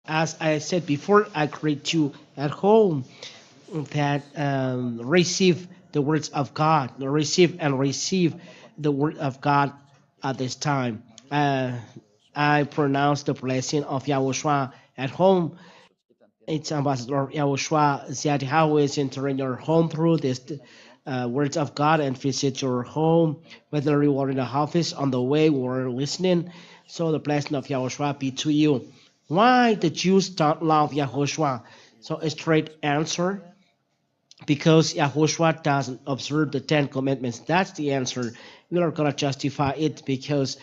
As I said before, I greet you at home that receive the words of God, receive the word of God at this time. Uh, I pronounce the blessing of Yahushua at home. It's Ambassador Yahushua that Yahweh is entering your home through this words of God and visit your home, whether you are in the office, on the way, or listening. So the blessing of Yahushua be to you. Why the Jews don't love Yahushua? So a straight answer, because Yahushua doesn't observe the Ten Commandments. That's the answer. We are going to justify it because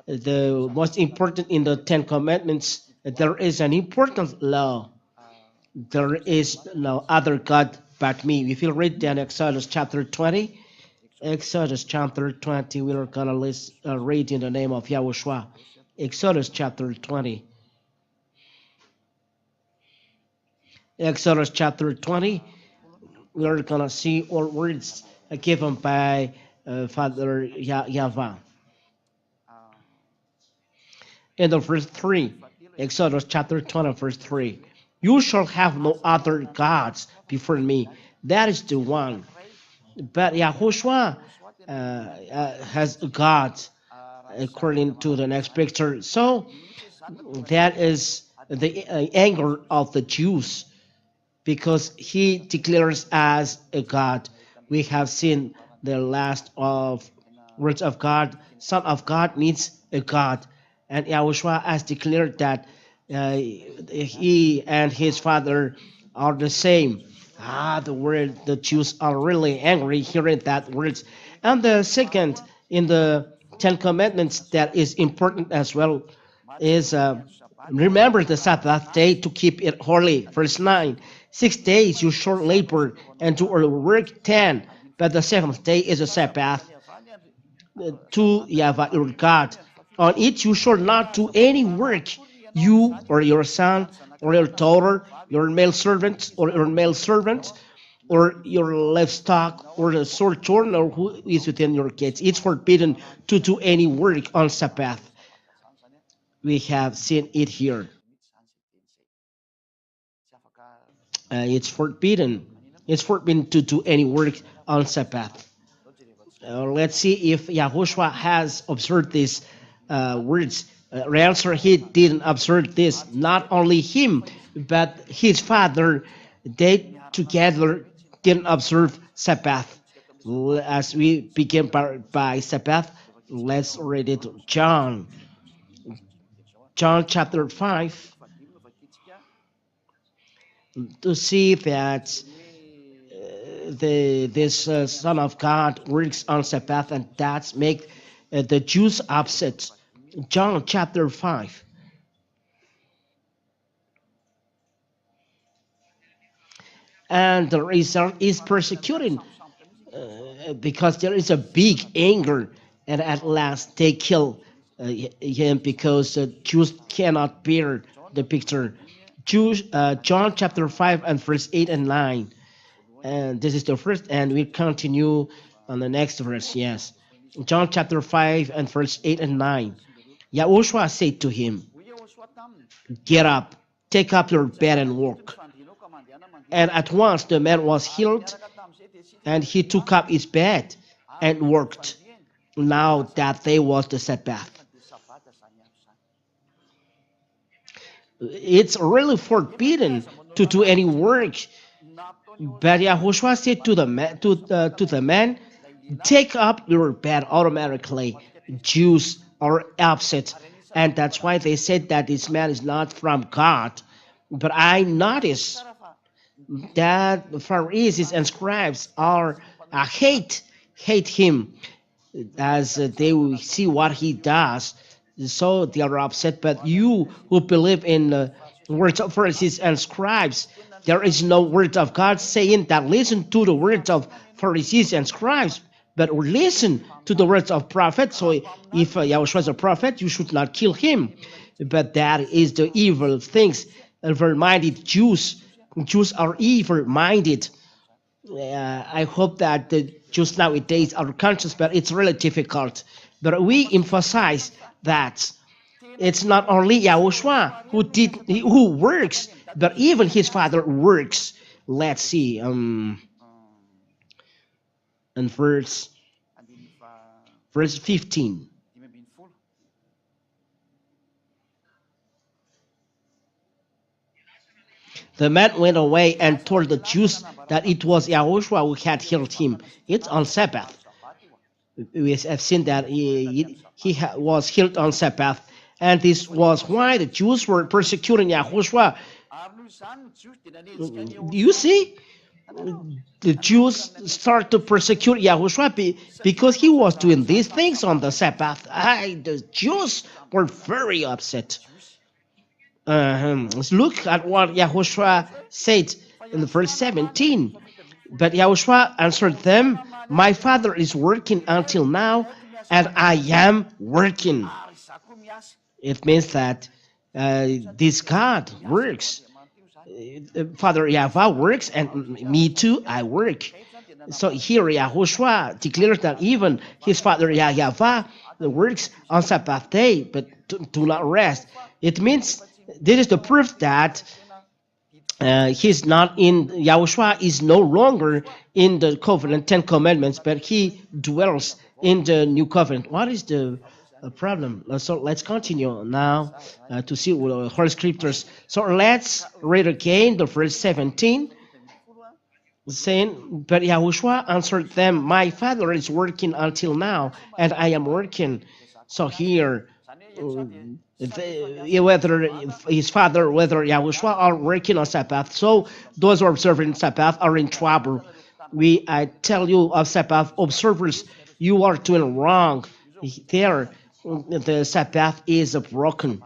the most important in the Ten Commandments, there is an important law. There is no other God but me. If you read then Exodus chapter 20, Exodus chapter 20, we are going to read in the name of Yahushua. Exodus chapter 20. Exodus chapter 20, we're going to see all words given by Father Yahweh. In the verse 3, Exodus chapter 20, verse 3. You shall have no other gods before me. That is the one. But Yahushua has a God, according to the next picture. So that is the anger of the Jews, because he declares as a God. We have seen the last of words of God. Son of God means a God. And Yahushua has declared that he and his father are the same. The Jews are really angry hearing that words. And the second in the Ten Commandments that is important as well is remember the Sabbath day to keep it holy. Verse 9, 6 days you shall labor and do all work 10, but the seventh day is a Sabbath to Yahweh your God. On it you shall not do any work, you or your son or your daughter, your male servant or your male servant, or your livestock, or the sojourner who is within your gates. It's forbidden to do any work on Sabbath. We have seen it here. It's forbidden. It's forbidden to do any work on Sabbath. Let's see if Yahushua has observed these words. Answer: he didn't observe this. Not only him, but his father, they together didn't observe Sabbath. As we begin by Sabbath, let's read it. John chapter 5, to see that this Son of God works on Sabbath, and that's make the Jews upset. John chapter 5. And the result is persecuting, because there is a big anger, and at last they kill him because the Jews cannot bear the picture. John chapter 5 and verse 8 and 9. And this is the first, and we continue on the next verse. Yes, John chapter 5 and verse 8 and 9. Yahushua said to him, get up, take up your bed and walk. And at once the man was healed, and he took up his bed and worked. Now that day was the Sabbath. It's really forbidden to do any work. But Yahushua said to the man, take up your bed automatically. Jews are upset, and that's why they said that this man is not from God. But I notice that the Pharisees and scribes are hate him, as they will see what he does. So they are upset. But you who believe in the words of Pharisees and scribes, there is no word of God saying that listen to the words of Pharisees and scribes, but listen to the words of prophets. So if Yahushua is a prophet, you should not kill him. But that is the evil things. Evil-minded Jews. Jews are evil-minded. I hope that the Jews nowadays are conscious, but it's really difficult. But we emphasize that It's not only Yahushua who works, but even his father works. Let's see, in verse 15. The man went away and told the Jews that it was Yahushua who had healed him. It's on Sabbath. We have seen that he was healed on Sabbath. And this was why the Jews were persecuting Yahushua. You see, the Jews start to persecute Yahushua because he was doing these things on the Sabbath. The Jews were very upset. Let's look at what Yahushua said in verse 17. But Yahushua answered them, my father is working until now, and I am working. It means that this God works. Father Yahweh works, and me too, I work. So here Yahushua declares that even his father Yahweh works on Sabbath day, but do not rest. It means this is the proof that he's not in, Yahushua is no longer in the covenant, 10 commandments, but he dwells in the new covenant. What is the problem? So let's continue now to see the Holy Scriptures. So let's read again the verse 17. Saying, but Yahushua answered them, my father is working until now, and I am working. So here, whether his father, whether Yahushua are working on Sabbath, so those who are observing Sabbath are in trouble. I tell you, of Sabbath observers, you are doing wrong. There, the Sabbath is a broken,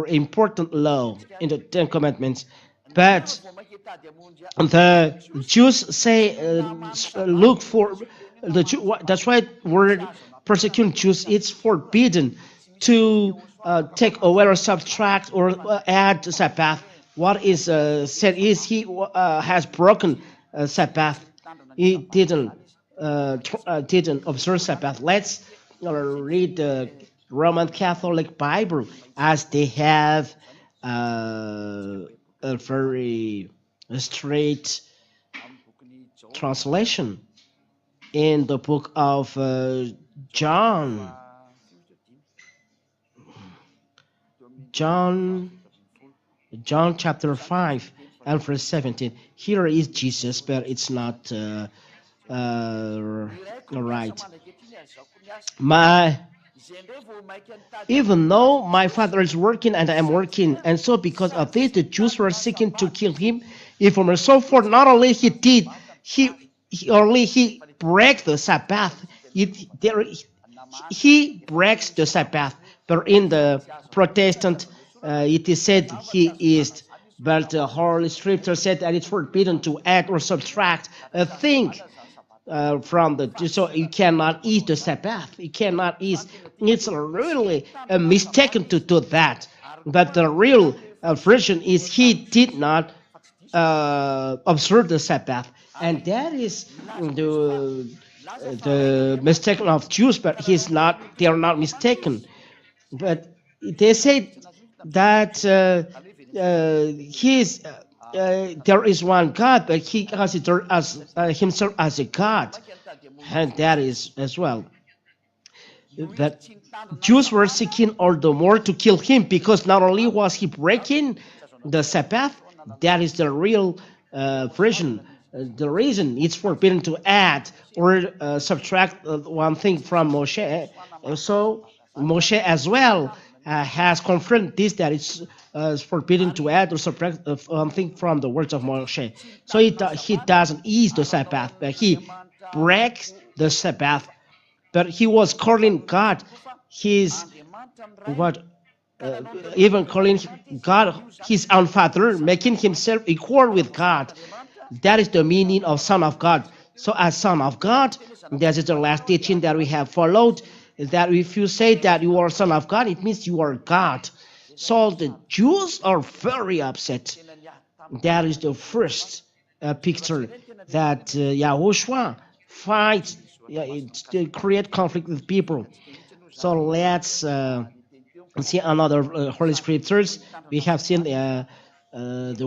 important law in the 10 Commandments. But the Jews say, look for the Jew. That's why word persecuting Jews. It's forbidden to take away or subtract or add to Sabbath. What is said is he has broken Sabbath. He didn't observe Sabbath. Let's read the Roman Catholic Bible, as they have a very straight translation in the book of John chapter 5 and verse 17. Here is Jesus, but it's not right. Even though my father is working and I am working, and so because of this the Jews were seeking to kill him. If and so forth, not only he breaks the Sabbath, he breaks the Sabbath, but in the Protestant it is said he is. But the Holy Scripture said that it's forbidden to add or subtract a thing from the, so you cannot eat the Sabbath. You cannot eat. It's really a mistake to do that. But the real version is he did not observe the Sabbath, and that is the mistake of Jews. But he's not. They are not mistaken. But they say that there is one God, but he considers himself as a God, and that is as well. But Jews were seeking all the more to kill him, because not only was he breaking the Sabbath, that is the real version. The reason it's forbidden to add or subtract one thing from Moshe. So Moshe as well has confirmed this, that it's forbidden to add or subtract one thing from the words of Moshe. So he doesn't ease the Sabbath, but he breaks the Sabbath. But he was calling God his even calling God his own father, making himself equal with God. That is the meaning of Son of God. So as Son of God, this is the last teaching that we have followed, is that if you say that you are Son of God, it means you are God. So the Jews are very upset. That is the first picture that Yahushua fights to create conflict with people. So let's See another Holy Scriptures, we have seen the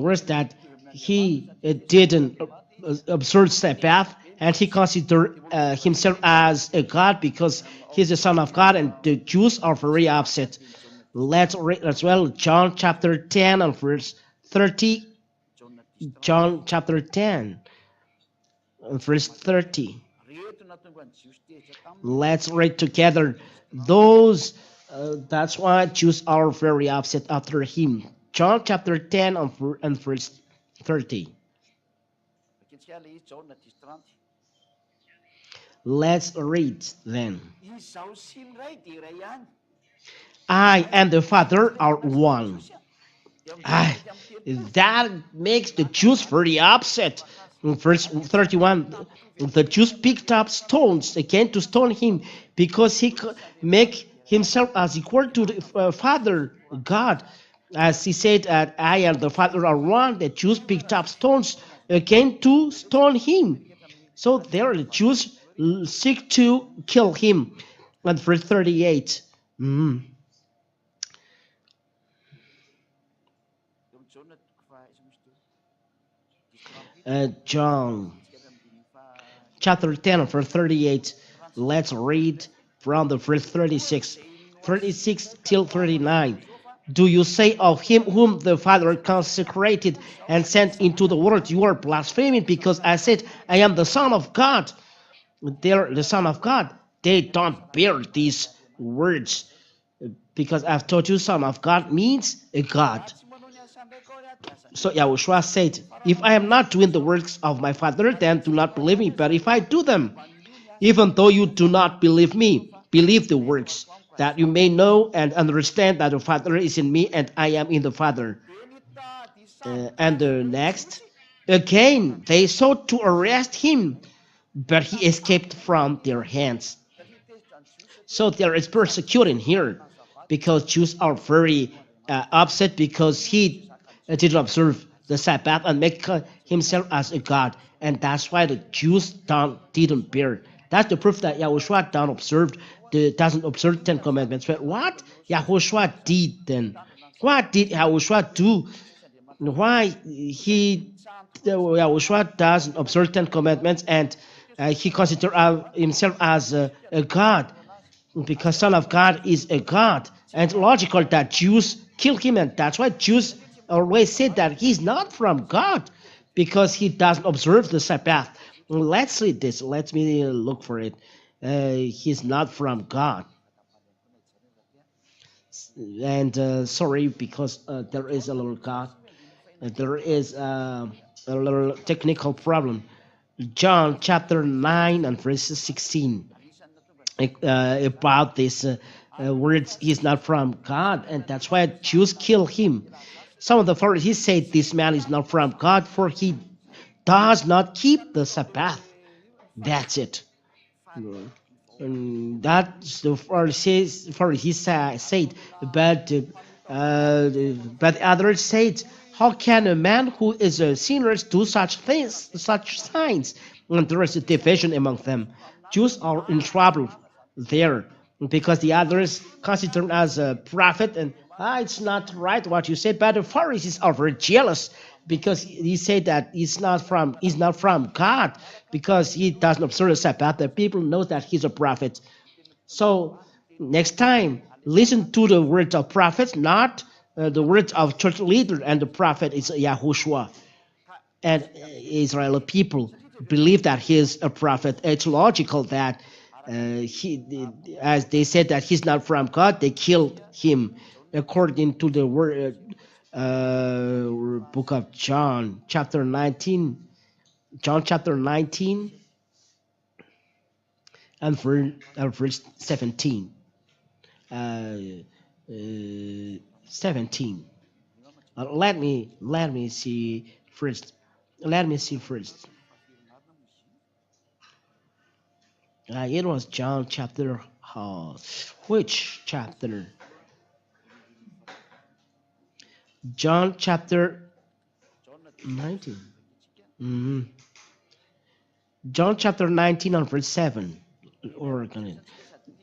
words that he didn't observe Sabbath, and he considered himself as a God because he's the Son of God, and the Jews are very upset. Let's read as well John chapter 10 and verse 30. John chapter 10 and verse 30. Let's read together. Those that's why Jews are very upset after him. John chapter 10 and verse 30. Let's read then. I and the Father are one. That makes the Jews very upset. In verse 31, the Jews picked up stones again to stone him because he could make himself as equal to the Father God. As he said, I and the Father are one, the Jews picked up stones again to stone him. So there the Jews seek to kill him. And verse 38. John chapter 10 verse 38. Let's read from the verse 36 till 39. Do you say of him whom the Father consecrated and sent into the world, you are blaspheming because I said I am the Son of God? They're the Son of God. They don't bear these words because I've told you Son of God means a God. So Yahushua said, if I am not doing the works of my Father, then do not believe me. But if I do them, even though you do not believe me, believe the works, that you may know and understand that the Father is in me and I am in the Father. And the next, again, they sought to arrest him, but he escaped from their hands. So there is persecuting here because Jews are very upset because he didn't observe the Sabbath and make himself as a God, and that's why the Jews didn't bear. That's the proof that Yahushua doesn't observe 10 commandments. But what Yahushua did then? What did Yahushua do? Why Yahushua doesn't observe 10 commandments and he considers himself as a God? Because Son of God is a God, and logical that Jews kill him, and that's why Jews always say that he's not from God because he doesn't observe the Sabbath. Let's read this. Let me look for it. He's not from God. And sorry, because there is a little God. There is a little technical problem. John chapter 9 and verse 16. About this words, he's not from God, and that's why Jews kill him. Some of the Pharisees say this man is not from God, for he does not keep the Sabbath. That's it. And that's the Pharisees said, but others said, how can a man who is a sinner do such things, such signs? And there is a division among them. Jews are in trouble there because the others consider him as a prophet, and it's not right what you say. But the Pharisees are very jealous because he said that he's not from God because he doesn't observe the Sabbath. The people know that he's a prophet. So next time, listen to the words of prophets, not the words of church leader. And the prophet is YAHOSHUA. And Israeli people believe that he is a prophet. It's logical that as they said that he's not from God, they killed him according to the word book of John, chapter 19. John chapter 19 and verse 17. 17. Let me see first. Let me see first. It was John chapter. Which chapter? John chapter 19. John chapter 19 and verse 7.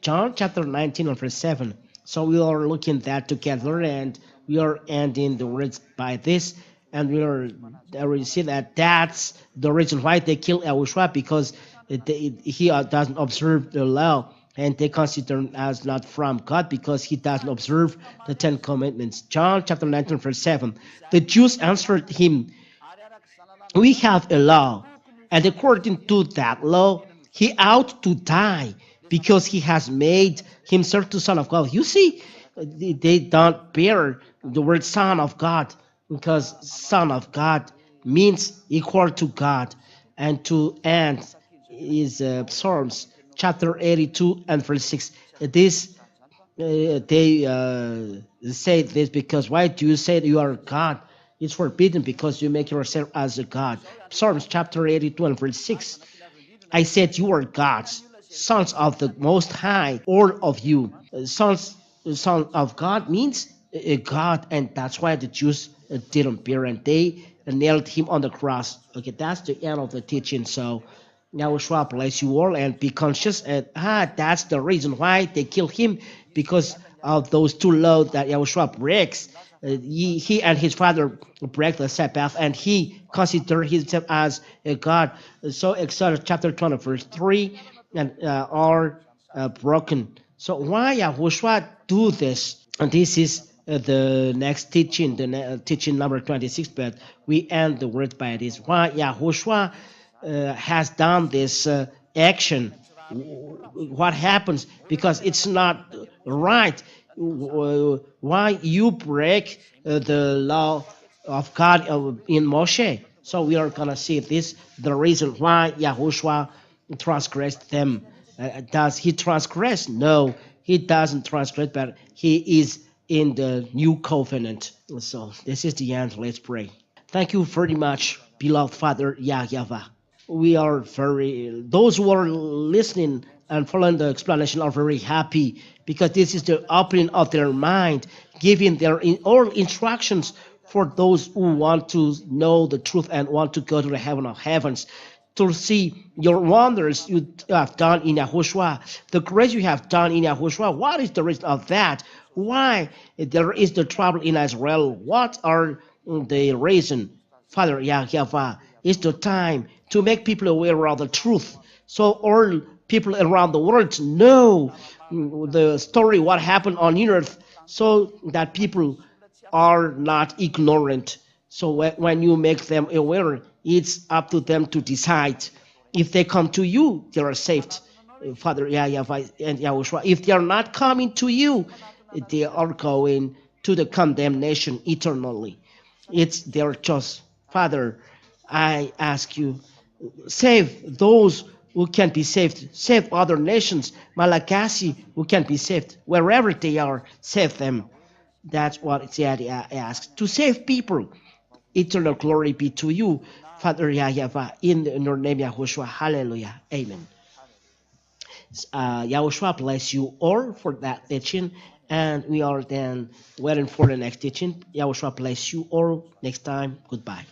John chapter 19 and verse 7. So we are looking that together, and we are ending the words by this, and we see that that's the reason why they kill Yahushua, because he doesn't observe the law, and they consider him as not from God because he doesn't observe the Ten Commandments. John chapter 19 verse 7. The Jews answered him, "We have a law, and according to that law, he ought to die because he has made himself the Son of God." You see, they don't bear the word Son of God, because Son of God means equal to God. And to end is Psalms chapter 82 and verse 6. This they say this because, why do you say that you are God? It's forbidden because you make yourself as a God. Psalms chapter 82 and verse 6. I said you are gods, sons of the Most High, all of you. Son of God means a God, and that's why the Jews didn't bear, and they nailed him on the cross. Okay, that's the end of the teaching. So Yahushua bless you all, and be conscious. And that's the reason why they killed him, because of those two laws that Yahushua breaks. He and his father break the Sabbath, and he considered himself as a God. So Exodus chapter 20 verse 3 and are broken. So why Yahushua do this? And this is the next teaching, teaching number 26, but we end the word by this. Why Yahushua has done this action? What happens? Because it's not right. Why you break the law of God in Moshe? So we are gonna see this, the reason why Yahushua transgressed them. Does he transgress? No, he doesn't transgress, but he is in the new covenant. So this is the end. Let's pray. Thank you very much, beloved Father Yahweh. We are very, those who are listening and following the explanation are very happy, because this is the opening of their mind, giving their all instructions for those who want to know the truth and want to go to the heaven of heavens, to see your wonders you have done in Yahushua, the grace you have done in Yahushua. What is the reason of that? Why there is the trouble in Israel? What are the reason? Father Yahweh, it's the time to make people aware of the truth, so all people around the world know the story, what happened on earth, so that people are not ignorant. So when you make them aware, it's up to them to decide. If they come to you, they are saved. Father Yahweh and Yahushua. If they are not coming to you, they are going to the condemnation eternally. It's their choice. Father, I ask you, save those who can be saved. Save other nations, Malagasy, who can be saved. Wherever they are, save them. That's what Ziadi asks. To save people. Eternal glory be to you, Father Yahweh, in your name, Yahushua. Hallelujah. Amen. Yahushua bless you all for that teaching, and we are then waiting for the next teaching. Yahushua bless you all. Next time, goodbye.